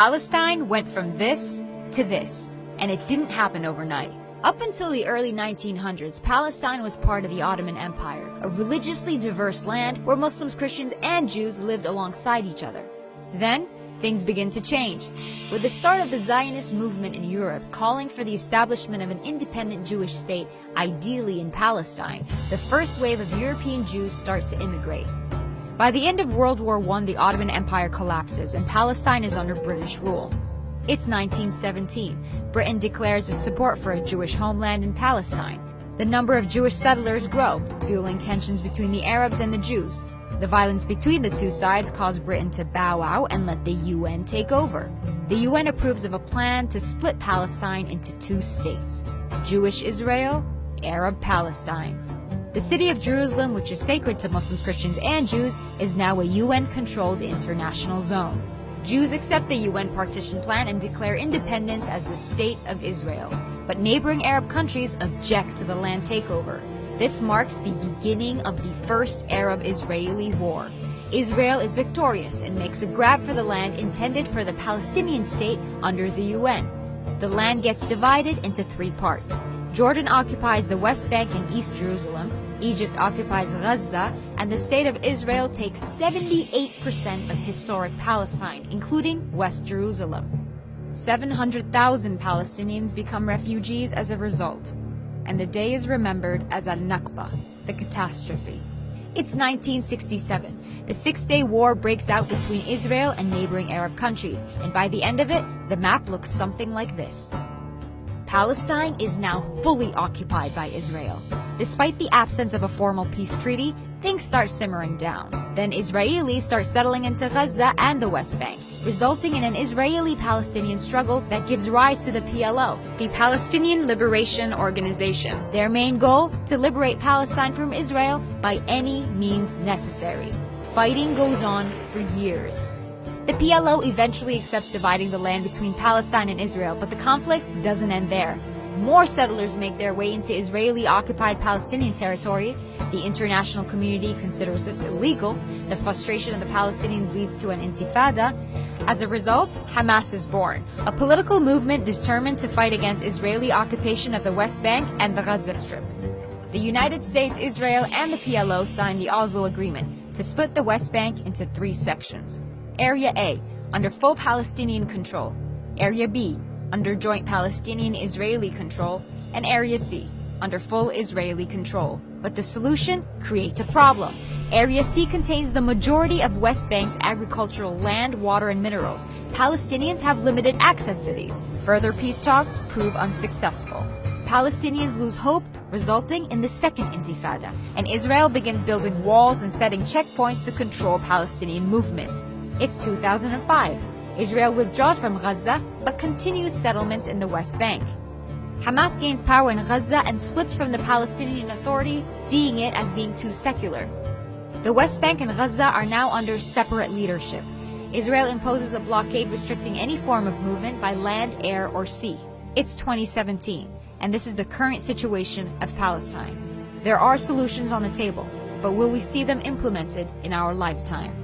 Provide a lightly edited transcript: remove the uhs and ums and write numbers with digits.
Palestine went from this to this, and it didn't happen overnight. Up until the early 1900s, Palestine was part of the Ottoman Empire, a religiously diverse land where Muslims, Christians, and Jews lived alongside each other. Then, things begin to change, with the start of the Zionist movement in Europe calling for the establishment of an independent Jewish state, ideally in Palestine. The first wave of European Jews start to immigrate. By the end of World War I, the Ottoman Empire collapses and Palestine is under British rule. It's 1917. Britain declares its support for a Jewish homeland in Palestine. The number of Jewish settlers grow, fueling tensions between the Arabs and the Jews. The violence between the two sides caused Britain to bow out and let the UN take over. The UN approves of a plan to split Palestine into two states: Jewish Israel, Arab Palestine. The city of Jerusalem, which is sacred to Muslims, Christians, and Jews, is now a UN-controlled international zone. Jews accept the UN partition plan and declare independence as the State of Israel. But neighboring Arab countries object to the land takeover. This marks the beginning of the First Arab-Israeli War. Israel is victorious and makes a grab for the land intended for the Palestinian state under the UN. The land gets divided into three parts. Jordan occupies the West Bank and East Jerusalem, Egypt occupies Gaza, and the State of Israel takes 78% of historic Palestine, including West Jerusalem. 700,000 Palestinians become refugees as a result, and the day is remembered as al-Nakba, the catastrophe. It's 1967. The Six-Day War breaks out between Israel and neighboring Arab countries, and by the end of it, the map looks something like this. Palestine is now fully occupied by Israel. Despite the absence of a formal peace treaty, things start simmering down. Then Israelis start settling into Gaza and the West Bank, resulting in an Israeli-Palestinian struggle that gives rise to the PLO, the Palestinian Liberation Organization. Their main goal? To liberate Palestine from Israel by any means necessary. Fighting goes on for years. The PLO eventually accepts dividing the land between Palestine and Israel, but the conflict doesn't end there. More settlers make their way into Israeli-occupied Palestinian territories. The international community considers this illegal. The frustration of the Palestinians leads to an intifada. As a result, Hamas is born, a political movement determined to fight against Israeli occupation of the West Bank and the Gaza Strip. The United States, Israel, and the PLO signed the Oslo Agreement to split the West Bank into three sections. Area A, under full Palestinian control. Area B, under joint Palestinian-Israeli control. And Area C, under full Israeli control. But the solution creates a problem. Area C contains the majority of West Bank's agricultural land, water, and minerals. Palestinians have limited access to these. Further peace talks prove unsuccessful. Palestinians lose hope, resulting in the Second Intifada, and Israel begins building walls and setting checkpoints to control Palestinian movement. It's 2005. Israel withdraws from Gaza, but continues settlements in the West Bank. Hamas gains power in Gaza and splits from the Palestinian Authority, seeing it as being too secular. The West Bank and Gaza are now under separate leadership. Israel imposes a blockade restricting any form of movement by land, air, or sea. It's 2017, and this is the current situation of Palestine. There are solutions on the table, but will we see them implemented in our lifetime?